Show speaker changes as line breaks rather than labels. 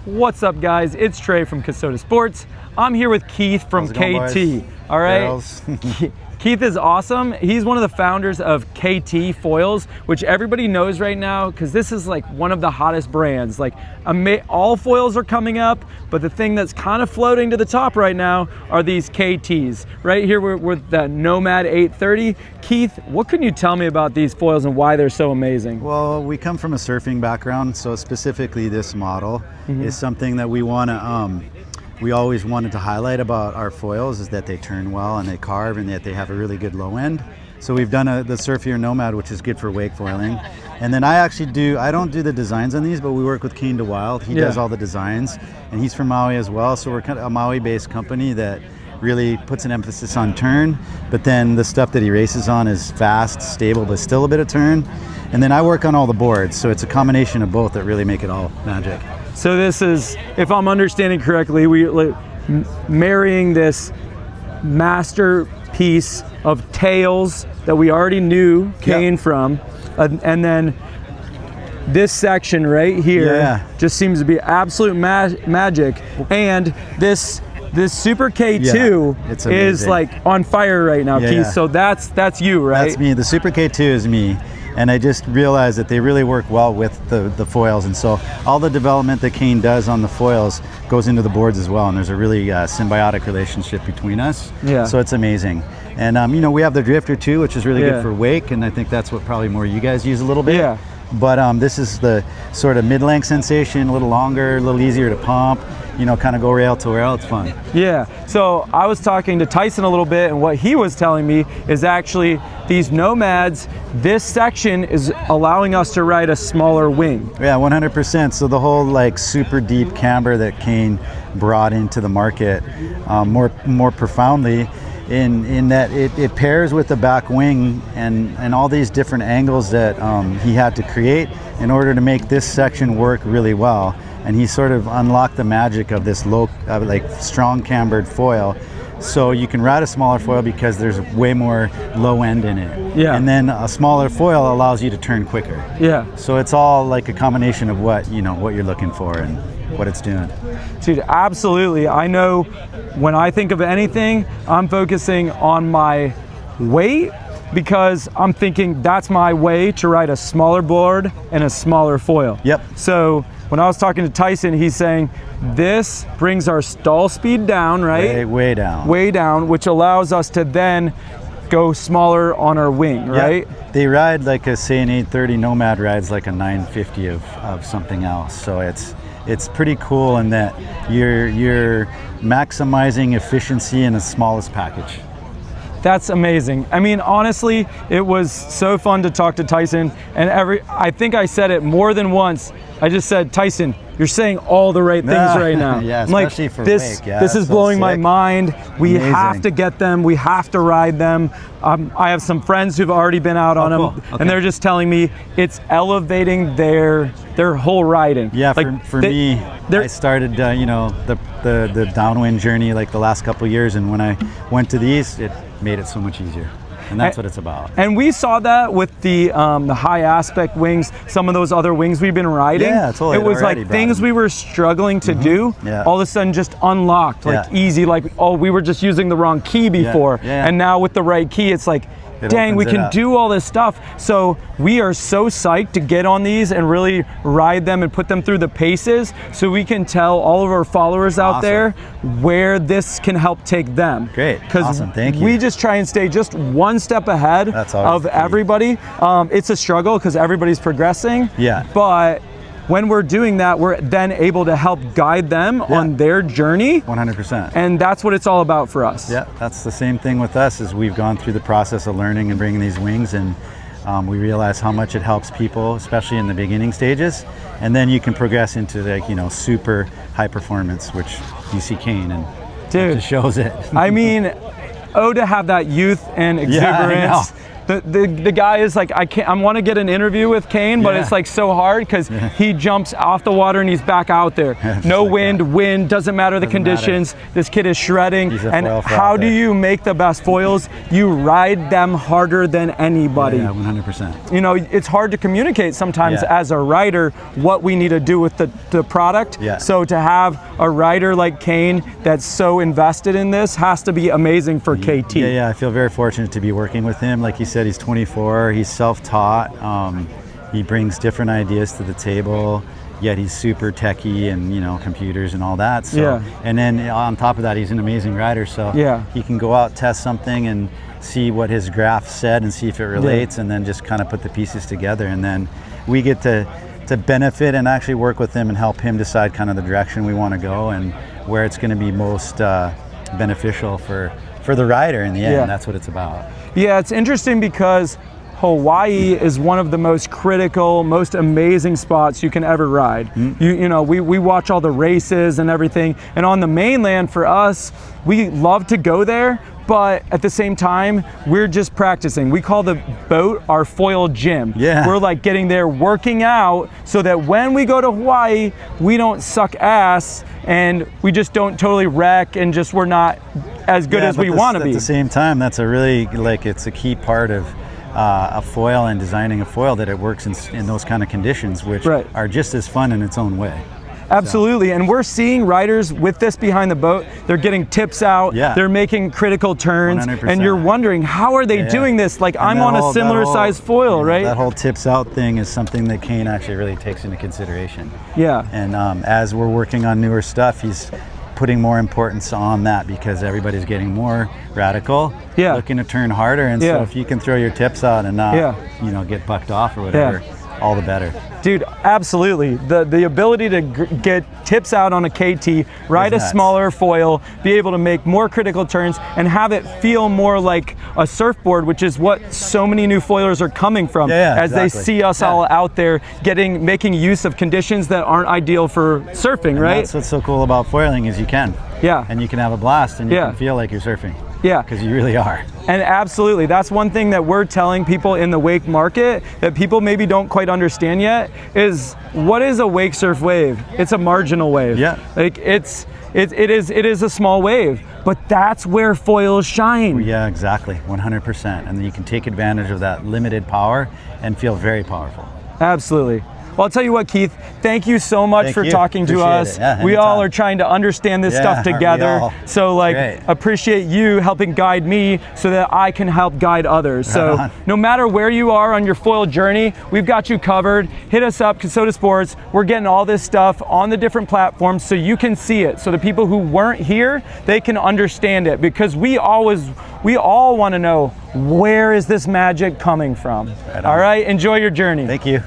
What's up, guys? It's Trey from KIETH Sports. I'm here with Keith from KT. All right. Keith is awesome. He's one of the founders of KT Foils, which everybody knows right now because this is like one of the hottest brands. Like all foils are coming up, but the thing that's kind of floating to the top right now are these KTs. Right here we're with the Nomad 830. Keith, what can you tell me about these foils and why they're so amazing?
Well, we come from a surfing background, so specifically this model is something that we want to we always wanted to highlight about our foils, is that they turn well and they carve and that they have a really good low end. So we've done the Surfier Nomad, which is good for wake foiling. And then I don't do the designs on these, but we work with Kane de Wilde. He does all the designs, and he's from Maui as well. So we're kind of a Maui-based company that really puts an emphasis on turn, but then the stuff that he races on is fast, stable, but still a bit of turn. And then I work on all the boards, so it's a combination of both that really make it all magic.
So this is, if I'm understanding correctly, we marrying this masterpiece of tails that we already knew Kane from, and then this section right here just seems to be absolute magic. And this Super K2 is like on fire right now, Keith. So that's you, right?
That's me. The Super K2 is me. And I just realized that they really work well with the foils. And so all the development that Kane does on the foils goes into the boards as well. And there's a really symbiotic relationship between us. So it's amazing. And you know, we have the Drifter too, which is really good for wake. And I think that's what probably more you guys use a little bit. But this is the sort of mid-length sensation, a little longer, a little easier to pump, you know, kind of go rail to rail. It's fun.
So I was talking to Tyson a little bit, and what he was telling me is actually these Nomads, this section is allowing us to ride a smaller wing.
100%. So the whole like super deep camber that Kane brought into the market more profoundly, in that it pairs with the back wing and all these different angles that he had to create in order to make this section work really well. And he sort of unlocked the magic of this low, like strong cambered foil. So you can ride a smaller foil because there's way more low end in it. And then a smaller foil allows you to turn quicker. So it's all like a combination of what you're looking for and what it's doing.
Dude, absolutely. I know when I think of anything, I'm focusing on my weight, because I'm thinking that's my way to ride a smaller board and a smaller foil. So when I was talking to Tyson, he's saying this brings our stall speed down, right?
Way down.
Way down, which allows us to then go smaller on our wing, right?
They ride like say an 830 Nomad rides like a 950 of something else. So it's pretty cool in that you're maximizing efficiency in the smallest package.
That's amazing. I mean, honestly, it was so fun to talk to Tyson, and I think I said it more than once. I just said, Tyson, you're saying all the right things right now.
Especially for wake.
This is blowing my mind. We have to get them. We have to ride them. I have some friends who've already been out on them, and they're just telling me it's elevating their whole riding.
For me, I started the downwind journey like the last couple of years, and when I went to these, it made it so much easier. And that's what it's about.
And we saw that with the high aspect wings, some of those other wings we've been riding.
Totally.
It was like things we were struggling to do, all of a sudden just unlocked, like easy, like, oh, we were just using the wrong key before. And now with the right key, it's like, dang, we can do all this stuff. So we are so psyched to get on these and really ride them and put them through the paces so we can tell all of our followers out there where this can help take them.
Great. Awesome. Thank you.
We just try and stay just one step ahead of everybody. It's a struggle because everybody's progressing. But when we're doing that, we're then able to help guide them on their journey.
100%.
And that's what it's all about for us.
That's the same thing with us, as we've gone through the process of learning and bringing these wings, and we realize how much it helps people, especially in the beginning stages. And then you can progress into like, super high performance, which you see Kane, and it just shows it.
I mean, to have that youth and exuberance the guy is like, I want to get an interview with Kane, but it's like so hard because he jumps off the water and he's back out there. No wind, doesn't matter the conditions. This kid is shredding. And how do you make the best foils? You ride them harder than anybody.
Yeah, 100%.
You know, it's hard to communicate sometimes as a rider what we need to do with the product. So to have a rider like Kane that's so invested in this has to be amazing for KT.
Yeah, I feel very fortunate to be working with him. Like you said, he's 24, he's self-taught. He brings different ideas to the table, yet he's super techie and, you know, computers and all that. So, and then on top of that, he's an amazing rider. So he can go out, test something and see what his graph said and see if it relates, and then just kind of put the pieces together. And then we get to benefit and actually work with him and help him decide kind of the direction we want to go and where it's going to be most beneficial for the rider in the end. That's what it's about.
Yeah, it's interesting because Hawaii is one of the most critical, most amazing spots you can ever ride. You know, we watch all the races and everything, and on the mainland for us, we love to go there, but at the same time, we're just practicing. We call the boat our foil gym. We're like getting there, working out, so that when we go to Hawaii, we don't suck ass and we just don't totally wreck and just we're not as good as we want to be.
At the same time, that's a really, like, it's a key part of a foil and designing a foil, that it works in those kind of conditions, which are just as fun in its own way.
Absolutely, and we're seeing riders with this behind the boat, they're getting tips out, they're making critical turns, 100%. And you're wondering, how are they doing this? Like, and I'm on a similar size foil, right?
That whole tips out thing is something that Kane actually really takes into consideration. And as we're working on newer stuff, he's putting more importance on that because everybody's getting more radical, looking to turn harder, and so if you can throw your tips out and not, you know, get bucked off or whatever, all the better.
Dude, absolutely. The ability to get tips out on a KT, ride a smaller foil, be able to make more critical turns, and have it feel more like a surfboard, which is what so many new foilers are coming from as they see us all out there making use of conditions that aren't ideal for surfing,
and
right?
That's what's so cool about foiling is you can. And you can have a blast and you can feel like you're surfing. Because you really are.
And absolutely, that's one thing that we're telling people in the wake market that people maybe don't quite understand yet is, what is a wake surf wave? It's a marginal wave. Like it is a small wave, but that's where foils shine.
Yeah, exactly, 100%. And then you can take advantage of that limited power and feel very powerful.
Absolutely. Well, I'll tell you what, Keith, thank you so much for talking to us. We all are trying to understand this stuff together. So like, appreciate you helping guide me so that I can help guide others. So no matter where you are on your foil journey, we've got you covered. Hit us up, Kasota Sports. We're getting all this stuff on the different platforms so you can see it. So the people who weren't here, they can understand it, because we all want to know, where is this magic coming from? All right, enjoy your journey.
Thank you.